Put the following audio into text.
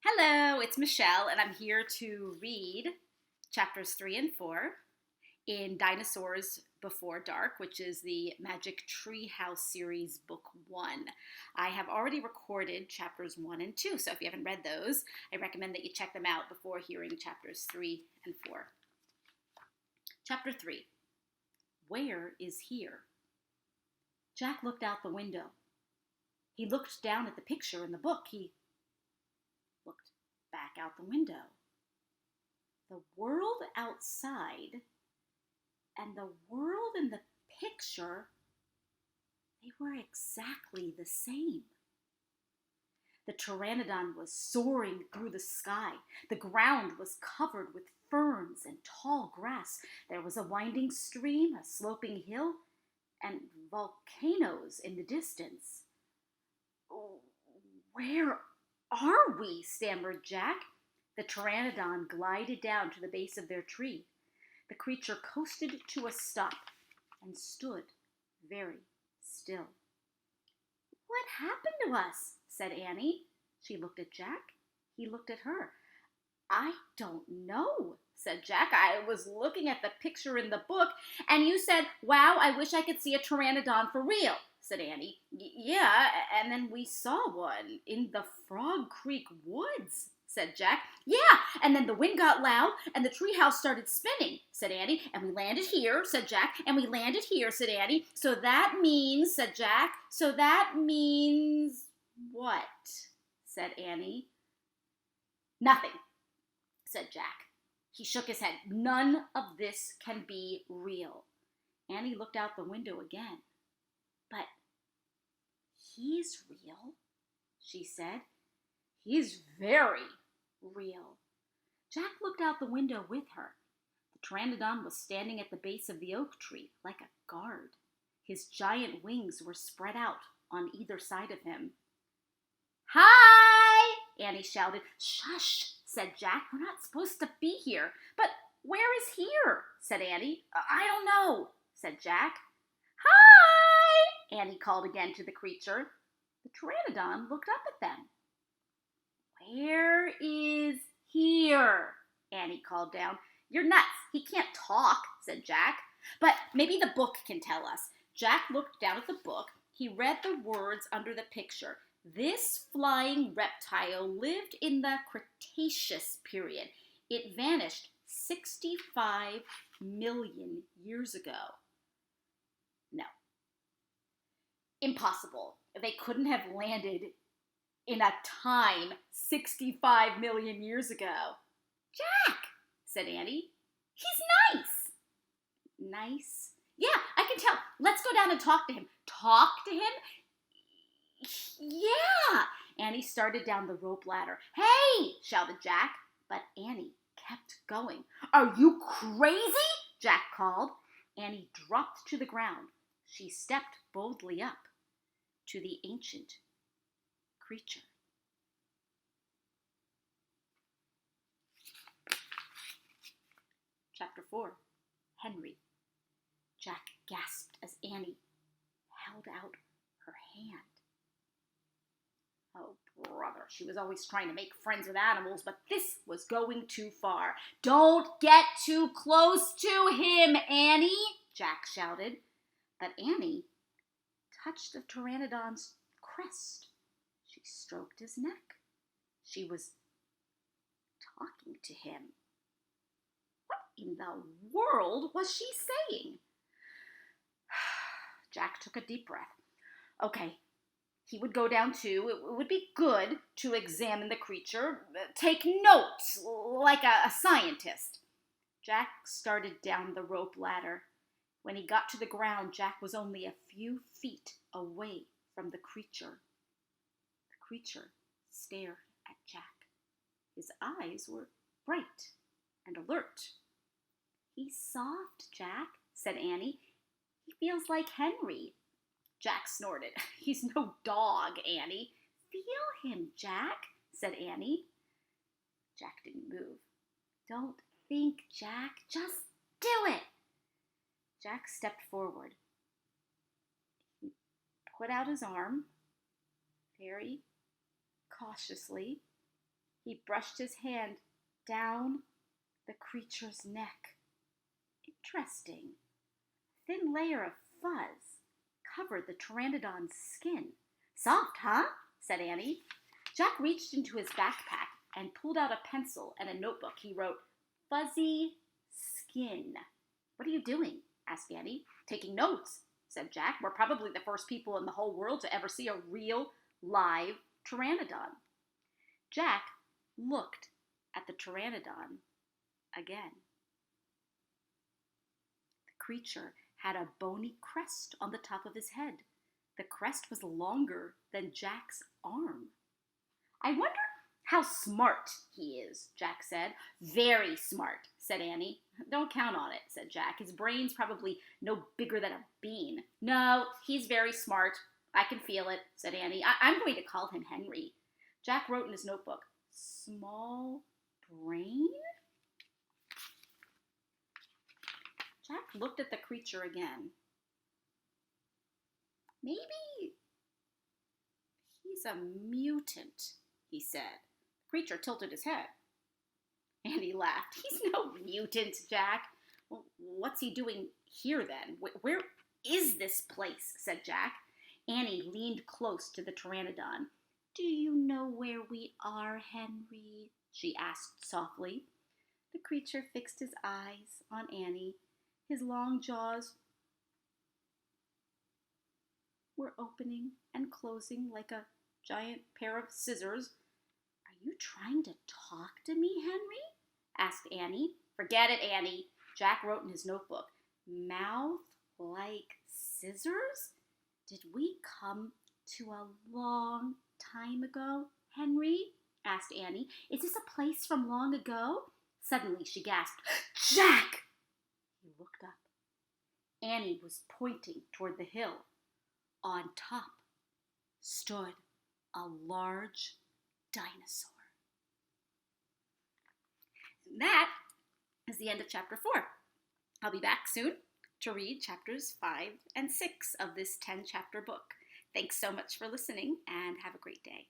Hello, it's Michelle, and I'm here to read chapters 3 and 4 in Dinosaurs Before Dark, which is the Magic Treehouse series, book 1. I have already recorded chapters 1 and 2, so if you haven't read those, I recommend that you check them out before hearing chapters 3 and 4. Chapter 3. Where is here? Jack looked out the window. He looked down at the picture in the book. He looked back out the window. The world outside and the world in the picture, they were exactly the same. The pteranodon was soaring through the sky. The ground was covered with ferns and tall grass. There was a winding stream, a sloping hill, and volcanoes in the distance. Where are we? Stammered Jack. The pteranodon glided down to the base of their tree. The creature coasted to a stop and stood very still. What happened to us? Said Annie. She looked at Jack. He looked at her. I don't know, said Jack. I was looking at the picture in the book, and you said, wow, I wish I could see a pteranodon for real, said Annie. Yeah, and then we saw one in the Frog Creek woods, said Jack. Yeah, and then the wind got loud, and the treehouse started spinning, said Annie. And we landed here, said Jack. And we landed here, said Annie. So that means, said Jack. So that means what? Said Annie. Nothing, said Jack. He shook his head. None of this can be real. Annie looked out the window again. But he's real, she said. He's very real. Jack looked out the window with her. The pteranodon was standing at the base of the oak tree like a guard. His giant wings were spread out on either side of him. Hi! Annie shouted. Shush, said Jack. We're not supposed to be here. But where is here? Said Annie. I don't know, said Jack. Hi! Annie called again to the creature. The pteranodon looked up at them. Where is here? Annie called down. You're nuts. He can't talk, said Jack. But maybe the book can tell us. Jack looked down at the book. He read the words under the picture. This flying reptile lived in the Cretaceous period. It vanished 65 million years ago. No. Impossible. They couldn't have landed in a time 65 million years ago. Jack, said Annie. He's nice. Nice? Yeah, I can tell. Let's go down and talk to him. Talk to him? Yeah. Annie started down the rope ladder. Hey, shouted Jack. But Annie kept going. Are you crazy? Jack called. Annie dropped to the ground. She stepped boldly up to the ancient creature. Chapter 4. Henry. Jack gasped as Annie held out her hand. Oh, brother, she was always trying to make friends with animals, but this was going too far. Don't get too close to him, Annie, Jack shouted. But Annie touched the pteranodon's crest. She stroked his neck. She was talking to him. What in the world was she saying? Jack took a deep breath. Okay, he would go down too. It would be good to examine the creature, take notes like a scientist. Jack started down the rope ladder. When he got to the ground, Jack was only a few feet away from the creature. The creature stared at Jack. His eyes were bright and alert. He's soft, Jack, said Annie. He feels like Henry. Jack snorted. He's no dog, Annie. Feel him, Jack, said Annie. Jack didn't move. Don't think, Jack. Just do it. Jack stepped forward. He put out his arm very cautiously He brushed his hand down the creature's neck. Interesting. A thin layer of fuzz covered the pteranodon's skin. Soft, huh? Said Annie. Jack reached into his backpack and pulled out a pencil and a notebook. He wrote, "Fuzzy skin." "What are you doing?" asked Annie. "Taking notes," said Jack. "We're probably the first people in the whole world to ever see a real, live pteranodon." Jack looked at the pteranodon again. The creature had a bony crest on the top of his head. The crest was longer than Jack's arm. "I wonder how smart he is," Jack said. "Very smart," said Annie. "Don't count on it," said Jack. "His brain's probably no bigger than a bean." "No, he's very smart. I can feel it," said Annie. I'm going to call him Henry." Jack wrote in his notebook, "Small brain?" Jack looked at the creature again. "Maybe he's a mutant," he said. The creature tilted his head. Annie laughed. "He's no mutant, Jack." "Well, what's he doing here then? Where is this place?" said Jack. Annie leaned close to the pteranodon. "Do you know where we are, Henry?" she asked softly. The creature fixed his eyes on Annie. His long jaws were opening and closing like a giant pair of scissors. "Are you trying to talk to me, Henry?" asked Annie. "Forget it, Annie." Jack wrote in his notebook, "Mouth like scissors? Did we come to a long time ago, Henry?" asked Annie. "Is this a place from long ago?" Suddenly she gasped, "Jack!" He looked up. Annie was pointing toward the hill. On top stood a large dinosaur. And that is the end of chapter 4. I'll be back soon to read chapters 5 and 6 of this 10-chapter book. Thanks so much for listening, and have a great day.